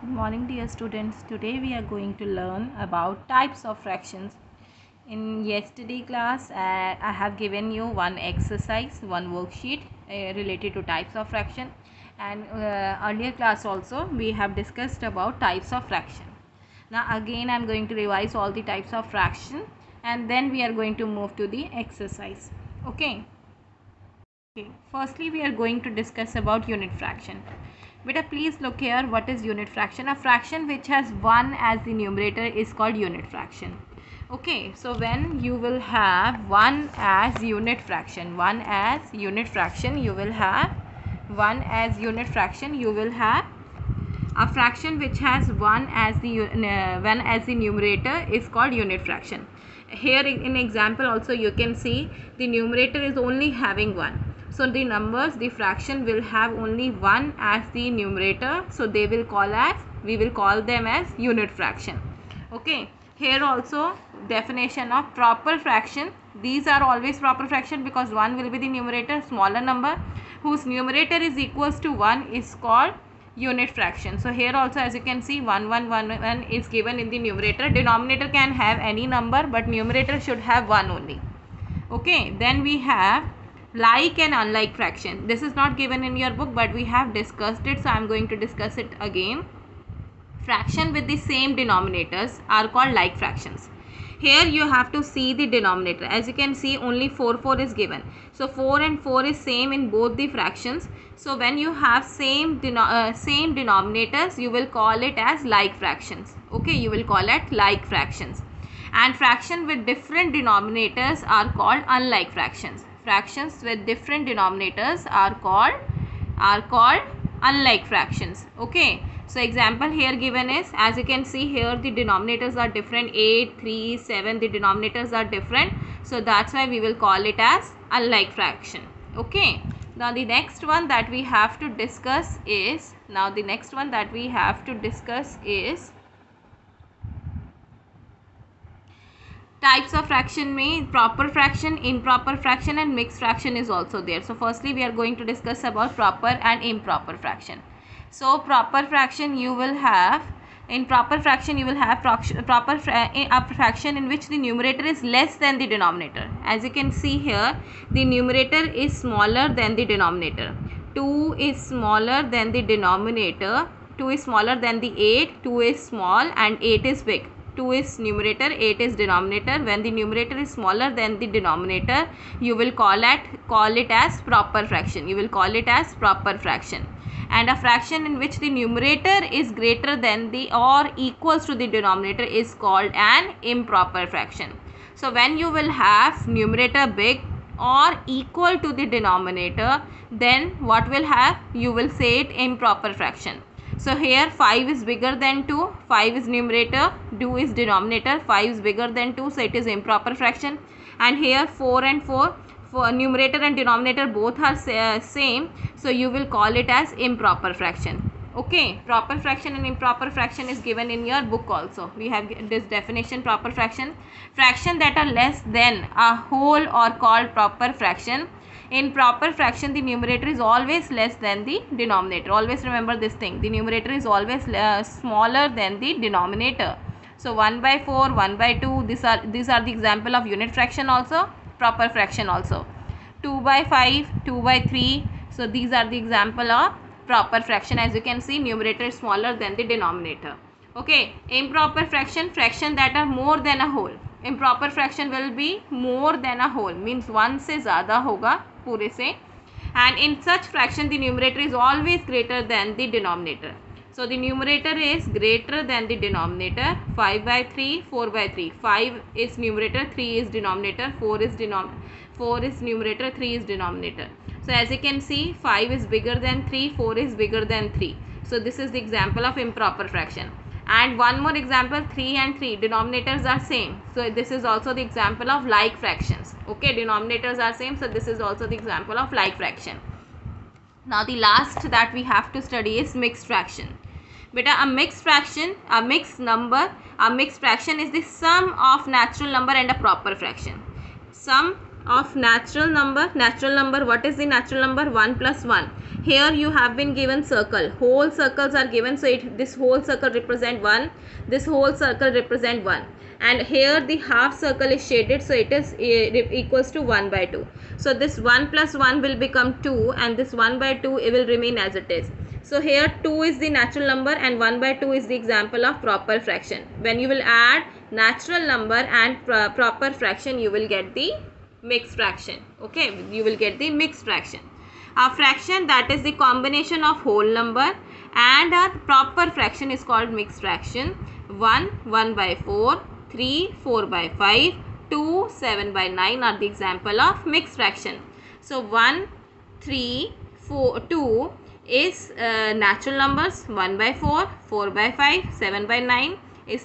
Good morning, dear students. Today we are going to learn about types of fractions. In yesterday class, I have given you one exercise, one worksheet related to types of fraction, and earlier class also we have discussed about types of fraction. Now again I am going to revise all the types of fraction, and then we are going to move to the exercise. Okay. Firstly we are going to discuss about unit fraction. Beta, please look here. What is unit fraction? A fraction which has 1 as the numerator is called unit fraction. Okay, so when you will have 1 as unit fraction, you will have a fraction which has 1 as the numerator is called unit fraction. Here in example also you can see the numerator is only having 1. So the fraction will have only 1 as the numerator. So we will call them as unit fraction. Okay. Here also definition of proper fraction. These are always proper fraction because 1 will be the numerator. Smaller number whose numerator is equals to 1 is called unit fraction. So here also as you can see 1 1 1 1 is given in the numerator. Denominator can have any number but numerator should have 1 only. Okay. Then we have like and unlike fraction. This is not given in your book but we have discussed it, so I am going to discuss it again. Fraction with the same denominators are called like fractions. Here you have to see the denominator. As you can see only 4 is given. So 4 and 4 is same in both the fractions. So when you have same denominators you will call it as like fractions. Okay, you will call it like fractions. And fraction with different denominators are called unlike fractions. Fractions with different denominators are called unlike fractions. Okay. So example here given is, as you can see here the denominators are different, 8, 3, 7, the denominators are different. So that's why we will call it as unlike fraction. Okay. Now the next one that we have to discuss is, types of fraction में proper fraction, improper fraction and mixed fraction is also there. So firstly we are going to discuss about proper and improper fraction. So proper fraction you will have, a fraction in which the numerator is less than the denominator. As you can see here the numerator is smaller than the denominator. 2 is smaller than the denominator, 2 is smaller than the 8, 2 is small and 8 is big. 2 is numerator, 8 is denominator. When the numerator is smaller than the denominator, you will call it as proper fraction. And a fraction in which the numerator is greater than the or equals to the denominator is called an improper fraction. So when you will have numerator big or equal to the denominator, then what will have? You will say it improper fraction. So here 5 is bigger than 2, 5 is numerator, 2 is denominator, 5 is bigger than 2, so it is improper fraction. And here 4 and 4, for numerator and denominator both are same, so you will call it as improper fraction. Okay, proper fraction and improper fraction is given in your book also. We have this definition: proper fraction that are less than a whole are called proper fraction. In proper fraction the numerator is always less than the denominator. Always remember this thing, the numerator is always smaller than the denominator. So 1 by 4, 1 by 2, these are the example of unit fraction also, proper fraction also. 2 by 5, 2 by 3, so these are the example of proper fraction. As you can see numerator is smaller than the denominator. Okay, improper fraction that are more than a whole. Improper fraction will be more than a whole, means 1 से ज़्यादा होगा पूरे से, and in such fraction the numerator is always greater than the denominator. So the numerator is greater than the denominator. 5 by 3, 4 by 3. 5 is numerator, 3 is denominator, 4 is numerator, 3 is denominator. So as you can see 5 is bigger than 3, 4 is bigger than 3. So this is the example of improper fraction. And one more example, 3 and 3 denominators are same, so this is also the example of like fractions. Okay, denominators are same, so this is also the example of like fraction. Now the last that we have to study is mixed fraction. Beta, a mixed fraction is the sum of natural number and a proper fraction. Sum of natural number. Natural number, what is the natural number? 1 plus 1. Here you have been given circle, whole circles are given, so this whole circle represent 1, this whole circle represent 1, and here the half circle is shaded, so it is equals to 1 by 2. So this 1 plus 1 will become 2, and this 1 by 2 it will remain as it is. So here 2 is the natural number and 1 by 2 is the example of proper fraction. When you will add natural number and proper fraction, you will get the mixed fraction. Okay, you will get the mixed fraction. A fraction, that is the combination of whole number, and a proper fraction is called mixed fraction. 1, 1 by 4, 3, 4 by 5, 2, 7 by 9 are the example of mixed fraction. So 1, 3, 4, 2 is natural numbers, 1 by 4, 4 by 5, 7 by 9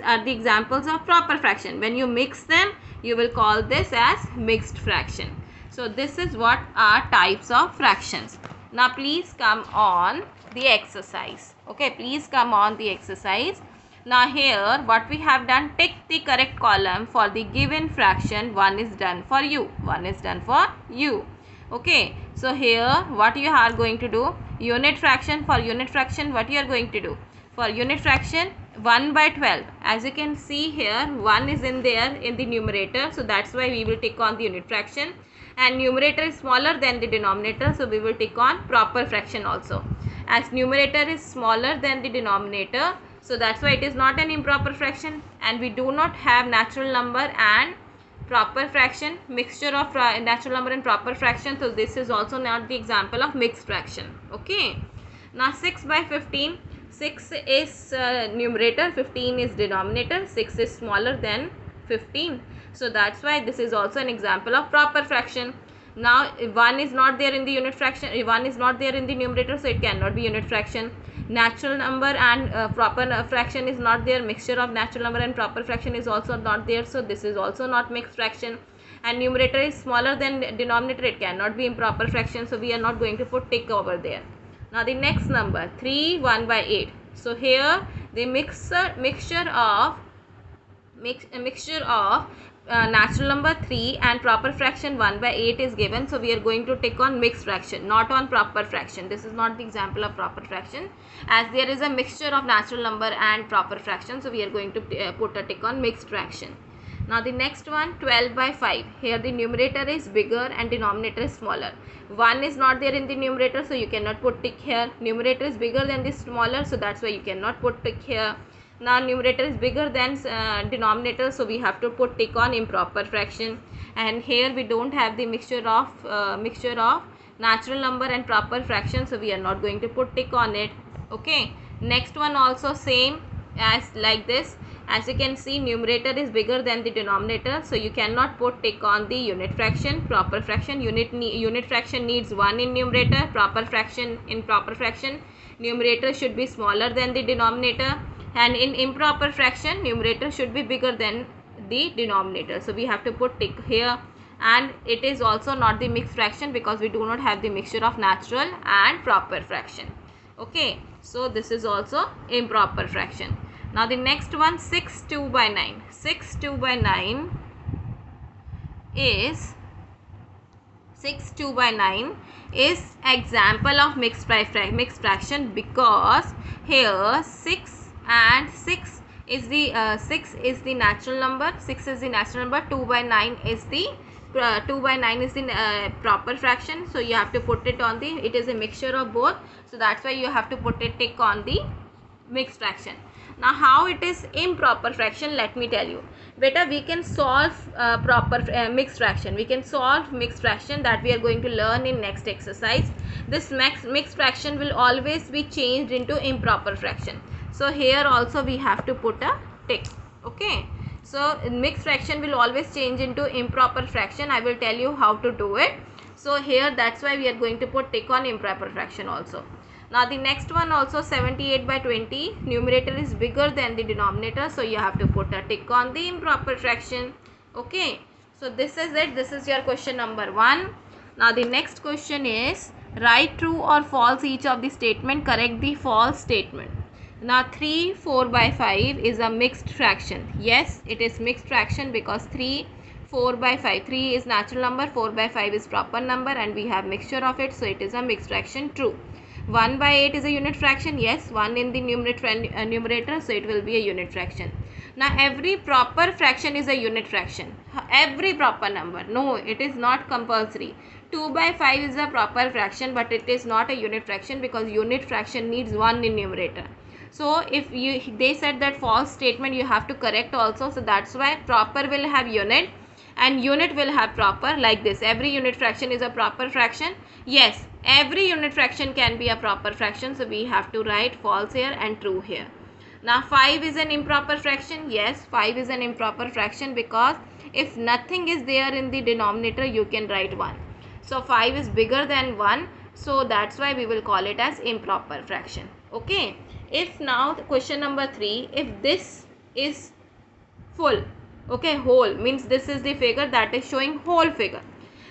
are the examples of proper fraction. When you mix them, you will call this as mixed fraction. So this is what are types of fractions. Now please come on the exercise. Okay, please come on the exercise. Now here what we have done, tick the correct column for the given fraction. 1 is done for you, 1 is done for you. Okay, so here what you are going to do, unit fraction. For unit fraction, what you are going to do? For unit fraction, 1 by 12. As you can see here, 1 is in there in the numerator, so that's why we will tick on the unit fraction. And numerator is smaller than the denominator, so we will tick on proper fraction also. As numerator is smaller than the denominator, so that's why it is not an improper fraction, and we do not have natural number and proper fraction, mixture of natural number and proper fraction, so this is also not the example of mixed fraction. Okay, now 6 by 15. 6 is numerator, 15 is denominator, 6 is smaller than 15, so that's why this is also an example of proper fraction. Now 1 is not there in the unit fraction, 1 is not there in the numerator, so it cannot be unit fraction. Natural number and proper fraction is not there, mixture of natural number and proper fraction is also not there, so this is also not mixed fraction. And numerator is smaller than denominator, it cannot be improper fraction, so we are not going to put tick over there. Now the next number, 3, 1 by 8. So here the mixture of natural number 3 and proper fraction 1 by 8 is given, so we are going to tick on mixed fraction, not on proper fraction. This is not the example of proper fraction, as there is a mixture of natural number and proper fraction, so we are going to put a tick on mixed fraction. Now the next one, 12 by 5. Here the numerator is bigger and denominator is smaller. 1 is not there in the numerator, so you cannot put tick here. Numerator is bigger than the smaller, so that's why you cannot put tick here. Now numerator is bigger than denominator, so we have to put tick on improper fraction. And here we don't have the mixture of natural number and proper fraction, so we are not going to put tick on it. Okay, next one also same as like this. As you can see, numerator is bigger than the denominator, so you cannot put tick on the unit fraction. Proper fraction, unit fraction needs 1 in numerator. Proper fraction, in proper fraction, numerator should be smaller than the denominator, and in improper fraction, numerator should be bigger than the denominator. So we have to put tick here, and it is also not the mixed fraction because we do not have the mixture of natural and proper fraction. Okay, so this is also improper fraction. Now the next one, 6, 2 by 9. 6, 2 by 9 is example of mixed fraction, because here 6 and 6 is the natural number. 6 is the natural number. 2 by 9 is the proper fraction, so you have to put it on the, it is a mixture of both, so that's why you have to put a tick on the mixed fraction. Now how it is improper fraction, let me tell you. Beta, we can solve mixed fraction. We can solve mixed fraction, that we are going to learn in next exercise. This mixed fraction will always be changed into improper fraction. So here also we have to put a tick. Okay. So mixed fraction will always change into improper fraction. I will tell you how to do it. So here that's why we are going to put tick on improper fraction also. Now the next one also, 78 by 20. Numerator is bigger than the denominator, so you have to put a tick on the improper fraction. Okay, so this is it. This is your question number 1. Now the next question is, write true or false each of the statement. Correct the false statement. Now 3, 4 by 5 is a mixed fraction. Yes, it is mixed fraction because 3, 4 by 5. 3 is natural number, 4 by 5 is proper number, and we have mixture of it, so it is a mixed fraction. True. 1 by 8 is a unit fraction. Yes, 1 in the numerator, so it will be a unit fraction. Now every proper fraction is a unit fraction. Every proper number. No, it is not compulsory. 2 by 5 is a proper fraction, but it is not a unit fraction because unit fraction needs 1 in numerator. So if they said that false statement, you have to correct also. So that's why proper will have unit and unit will have proper, like this. Every unit fraction is a proper fraction. Yes, every unit fraction can be a proper fraction. So we have to write false here and true here. Now 5 is an improper fraction. Yes, 5 is an improper fraction because if nothing is there in the denominator, you can write 1. So 5 is bigger than 1. So that's why we will call it as improper fraction. Okay. If now question number 3, if this is full, okay, whole means this is the figure that is showing whole figure.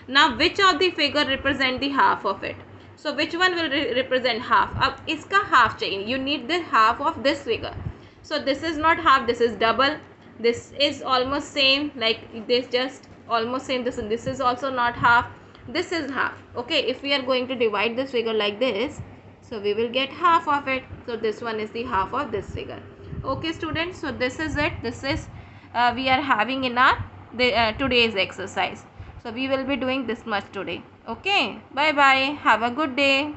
Now which of the figure represent the half of it? So which one will represent half? अब इसका half चाहिए. You need the half of this figure. So this is not half, this is double. This is almost same, like this, just almost same. This is also not half. This is half. Okay, if we are going to divide this figure like this, so we will get half of it. So this one is the half of this figure. Okay students, so this is it. This is we are having in our today's exercise. So we will be doing this much today. Okay, bye bye, have a good day.